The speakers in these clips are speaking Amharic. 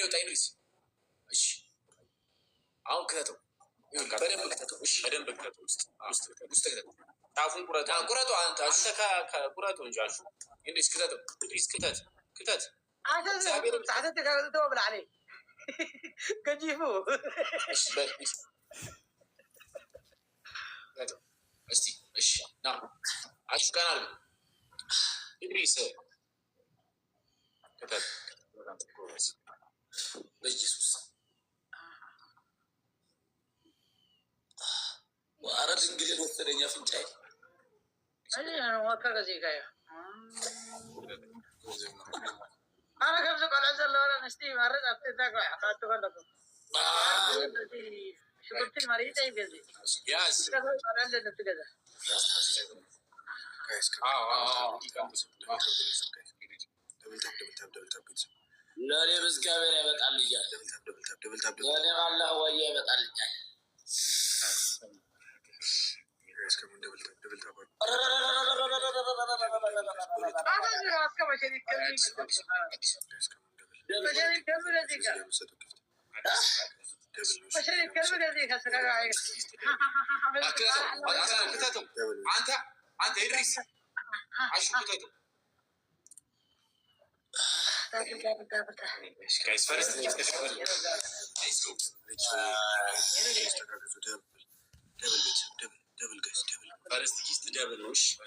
ይወጣ ኢድሪስ። እሺ አሁን ክተተው በደንብ ክተተው። እሺ በደንብ ክተተው። ውስጥ ክተተው። ታፉን ቁረጡ። አንተ ቁረጡ እንጂ አሹ ኢድሪስ ክተተው። ኢድሪስ ክተት አንተ ተጋግተው ብላ عليه كجيفو እስቲ እሺ ና አሹ ቀና አድርግ ኢድሪስ ክተት በኢየሱስ ወአረድ እንግዲህ ወሰደኛ ፍንጫይ እኔ ወከረ ዜጋያ أنا كم سكون أنزل ولا نستي مرة أبتدأ كوي أخذت كله شو قلت المريض أي بيزي ياس كذا أنا عندي نتكذا لا لي بس كاميرا بتعلق لا لي الله هو يه بتعلق أنت إدريس عشو كتاتو guys first double وش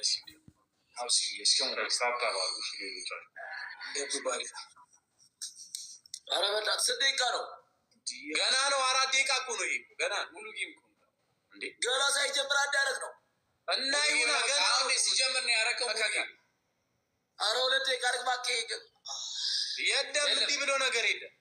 how serious كم رأيك صعب طبعا وش اللي يجري everybody أنا بتاعت صديقة ገና ነው 4 ደቂቃ እኮ ነው ይሄ ገና ሙሉ ጌም እኮ እንዴ ገና ሳይጀምር አዳረግ ነው እና ይሁን ገና አሁን ሲጀምር ነው ያረከው ከካ አረ 2 ደቂቃ አድርግ ባከ የለም እንዲህ ብሎ ነገር የለም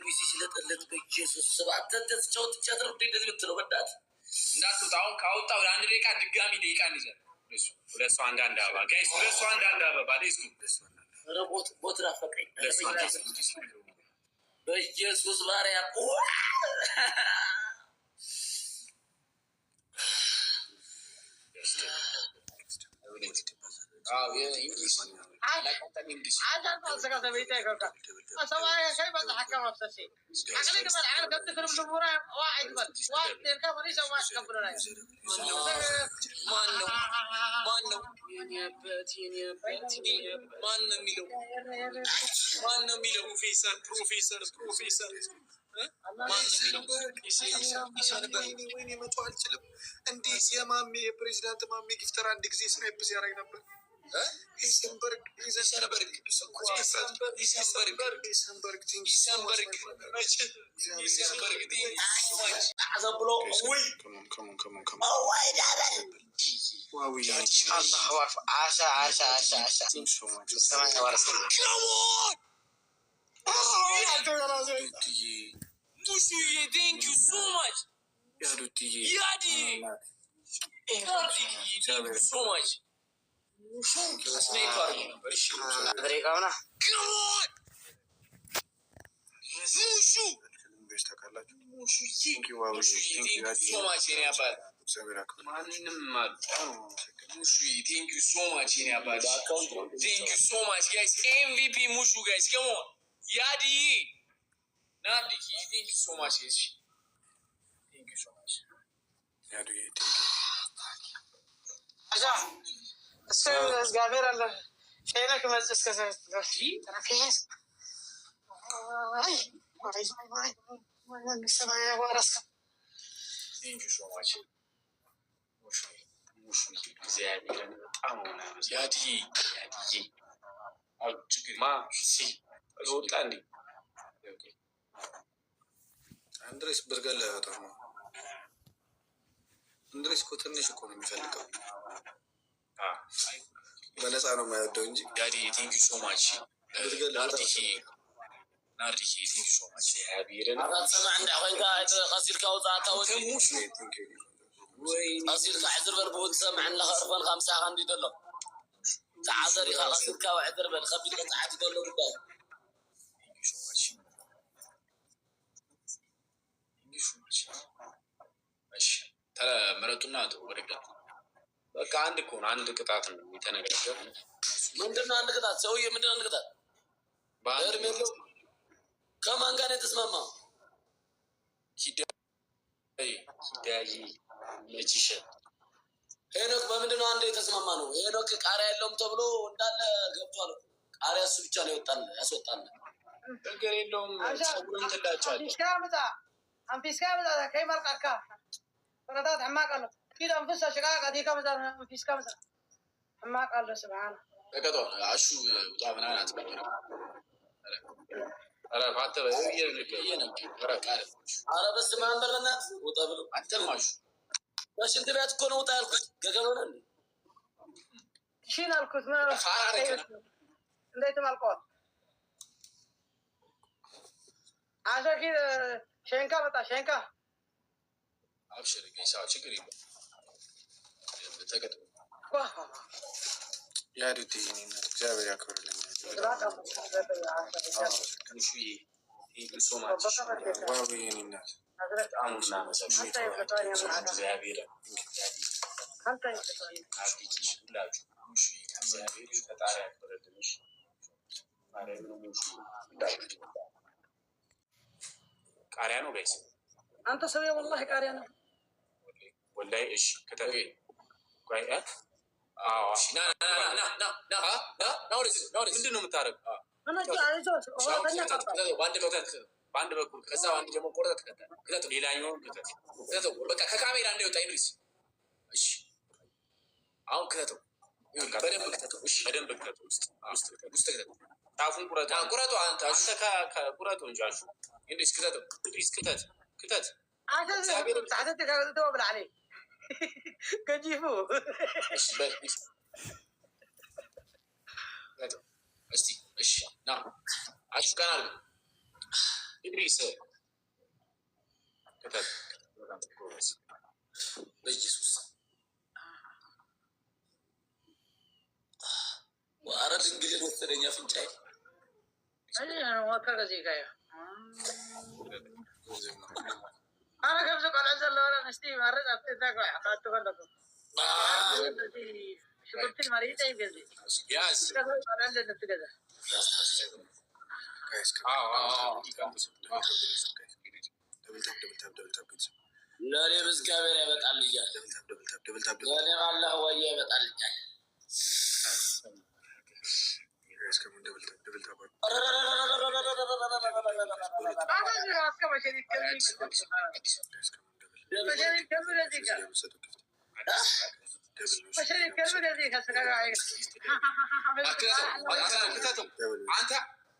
ቢሲ ስለጠለት በኢየሱስ ሰባት ተስጨውት ቻትሩ እንደዚህ ብትለው በዳት እንዳትወጣ አሁን ካወጣው ለአንድ ደቂቃ ድጋሚ ደቂቃ እንይዘን እሱ ሁለት ሰው አንድ አበባ ጋይስ ሁለት ሰው አንድ አበባ ሌስኩ ቦት ራፈቀኝ በኢየሱስ ባሪያ እንግሊዝ عادة أصدقائي تبيتي كذا أسمع شيء بس حكم أفسسي أكيد كمان أنا قبل كلام دمورة واحد بس واحد تركب وني سوا كبر راي مانو ميلو بروفيسور ወይኔ መቶ አልችልም። እንዴት የማሜ የፕሬዚዳንት ማሜ ጊፍተር አንድ ጊዜ ስናይፕ ሲያደርግ ነበር። ኢሰንበርግ Mushuye, thank you so much. Yadi, thank you so much. Sniper, አድሬጋውና come on. Mushu, thank you so much. Any about? Mushu, thank you so much. Any about? Thank you so much, guys. MVP Mushu, guys, come on. Yadi. Nandiki, thank you so much. Thank you so much. أجا السيد جابر الله شينك مجلس كذا ترى فيس السماء ورث Thank you so much. Mushu, እግዚአብሔር በጣም ያዲ ችግር ሲ ወጣ እንዴ አንድሬስ ብርገለ በጣም አንድሬስ እኮ ትንሽ እኮ ነው የሚፈልገው። በነፃ ነው የማይወደው እንጂ ዳዲ ቴንክ ዩ ሶ ማች ናርዲኪ ቴንክ ዩ ሶ ማች ያቢረን አራተኛ እንደ ኮይንካ ቀሲልካ ወጣታውት ቀሲልካ ዕዝር በልቦት ሰምዕን ለኸርፈን 50 ካንዲ ደሎ تعذري خلاص كاو عذر بالخبيث قطعت دولو ربا መጡና ወደቀት በቃ አንድ እኮ ነው። አንድ ቅጣት ነው የተነገረው። ምንድነው አንድ ቅጣት? ሰውዬ ምንድነው አንድ ቅጣት? በእርሜለው ከማን ጋር የተስማማው? ሂዳይ መችሸ ሄኖክ በምንድነው አንድ የተስማማ ነው? ሄኖክ ቃሪያ የለውም ተብሎ እንዳለ ገብቷል። ቃሪያ እሱ ብቻ ነው ያስወጣል። ነገር የለውም። ጸጉሩን ትላጫለህ። አንፊስካ መጣ ከይመርቃካ ፈረታት አማቃለ كده انفسها شقاقة دي كم زمان في كم زمان ما قال له سبحانه لقطوا عشو طابنا انا اتبعنا انا فانت هي اللي وراك عارف انا بس ما انبرنا وطابلو انت ماشي باش انت بيت تكون وطالك قالوا لي شيل الكوت ما انت مالكوت عشان كده شينكا بتا شينكا ابشر يساوي شكري تقدم يا ريتي እግዚአብሔር ያክብርልኝ። ቃሪያ ነው ጋይስ። አንተ ሰው والله ቃሪያ ነው ወላሂ። እሺ ከተገ ቆይ ምንድን ነው የምታደርገው? በአንድ በኩል ከዛ አንድ ደግሞ ቆርጠህ ክተተው፣ ሌላኛውን ክተተው። በቃ ከካሜራ እንዳይወጣ ኢድሪስ። እሺ አሁን ክተተው፣ በደንብ ክተተው። እሺ በደንብ ክተተው። ውስጥ ክተተው። ጣፉን ቁረጡ። አንተ ቁረጡ እንጂ አሹ ኢድሪስ ክተተው። ኢድሪስ ክተት تعدد كده بالعلي كجيفو እስቲ እሺ ና አሹ ቀና አድርግ ኢድሪስ ከተት በኢየሱስ ወአረድ እንግዲህ ወሰደኛ ፍንጫይ እኔ ወከረ ዚጋያ أنا كم سكون أنزل ولا نستي مرة أبتدأ كوي أخذت كله شو قلت المريض أي بيزي ياس كذا أنا أنزل نتكذا لا لي بس كاميرا بتعلق لا لي الله هو اللي بتعلق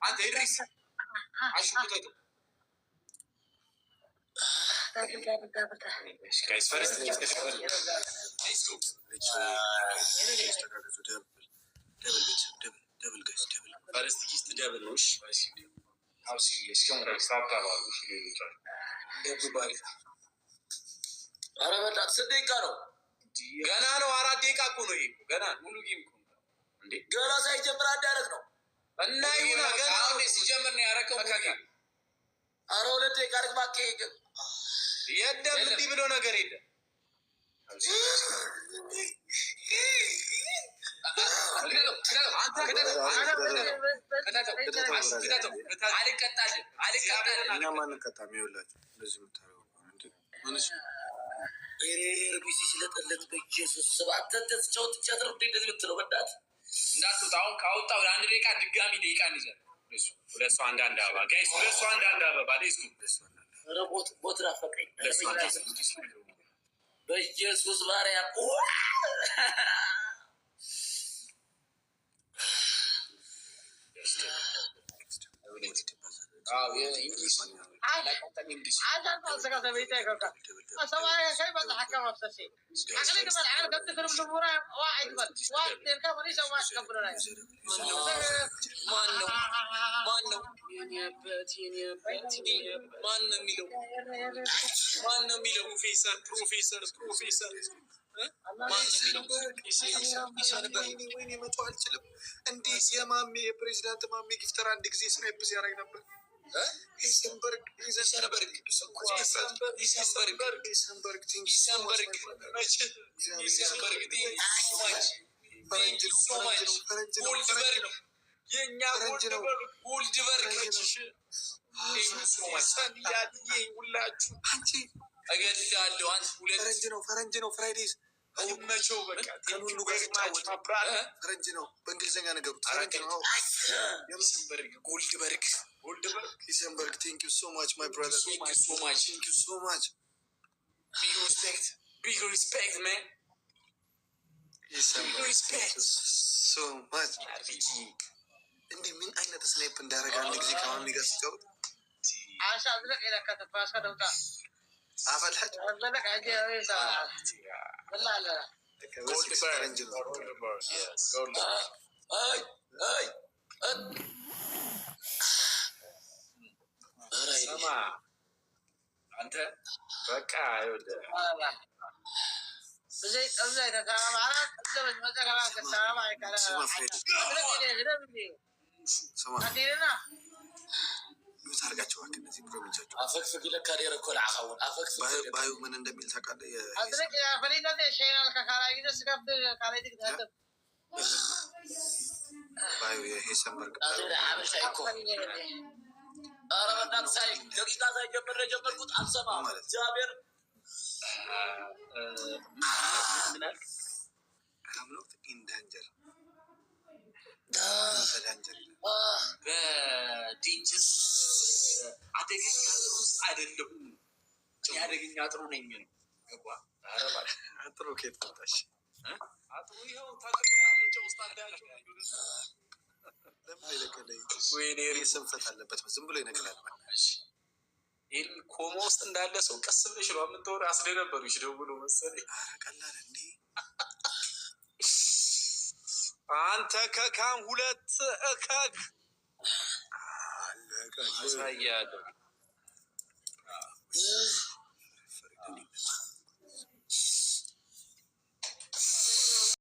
አንተ ኢድሪስ አሹ ክተተው። ኧረ በእናትህ ስንት ደቂቃ ነው? ገና ነው። 4 ደቂቃ እኮ ነው። ይሄ ገና ሙሉ ጌም እኮ እንዴ! ገና ሳይጀምር አንድ ያደረግ ነው እና ይሁን ገና አሁን ሲጀምር ነው ያደረገው። ኧረ 2 ደቂቃ አድርግ እባክህ። የለም እንዲህ ብሎ ነገር የለም። ቢሲ ስለጠለት በኢየሱስ ሰባት ተጫወት ቻትር እንደዚህ ብትለው በእናትህ እንዳትወጣ። አሁን ካወጣው ለአንድ ደቂቃ ድጋሚ ደቂቃ እንይዛለን። ሁለት ሰው አንዳንድ አበባ ጋይስ፣ ሁለት ሰው አንዳንድ አበባ ሌስኩ። ቦት ናፈቀኝ በኢየሱስ ማርያም። ፕሮፌሰር ወይኔ መቶ አልችልም። እንዴት የማሜ የፕሬዚዳንት ማሜ ጊፍተር አንድ ጊዜ ስናይፕ ሲያደርግ ነበር። ሄሰንበርግ ፈረንጅ ነው ፍራይዴስ አይመቸው በቃ ከሁሉ ጋር ፈረንጅ ነው በእንግሊዝኛ ነገሩት ፈረንጅ ነው ጎልድበርግ ሂሰንበርግ ቴንክ ዩ ሶ ማች ማይ ብራዘር ቴንክ ዩ ሶ ማች big respect man ሂሰንበርግ ሶ ማች እንዴ ምን አይነት ስናይፕ እንዳደረገ አንድ ጊዜ ከማሚ ጋር ሲጫወት አሻ አድረቅ ይለከተ ፋስካ ደውታ አፈላጭ አድረቅ አጀ ወይሳ ወላሂ ፈረንጅ ነው ስማ አንተ በቃ ይኸውልህ እዚህ ተታማራት እንደምን መዘከራ ከተማ አይካላ አዲና ታርጋቸው እነዚህ ፕሮቪንሶች አፈክፍክ ይለካ ደረኮ ለአኻውን አፈክፍክ ባዩ ምን እንደሚል ታውቃለህ? አድረቅ ያ ፈሊዳት ሸይናል ከካራይ ደስ ከብደ ካራይ ድግታት ባዩ የሂሰንበርግ አዘራ አበሻ እኮ ኧረ በእናትህ ሳይ ደቂቃ ሳይጀምር ጀመርኩት አልሰማም እግዚአብሔር ምን አልክ? I'm not in danger. በዴንጀር አደገኛ አጥሩ ውስጥ አይደለሁም። አደገኛ አጥሩ ነኝ ነው ገባህ? ኧረ እባክህ አጥሩ ከየት መጣሽ? አጥሩ ይኸው ታጥሩ አፍንጫ ውስጥ አዳያቸው ለምን ይለቀለኝ? ወይኔ ስንፈት አለበት ዝም ብሎ ይነቅላል። ይህን ኮማ ውስጥ እንዳለ ሰው ቀስ ብለሽ ነው የምትወር። አስደነበሩሽ ደውሎ መሰለኝ። ኧረ ቀላል እንዴ አንተ ከካም ሁለት እከክ አሳያለሁ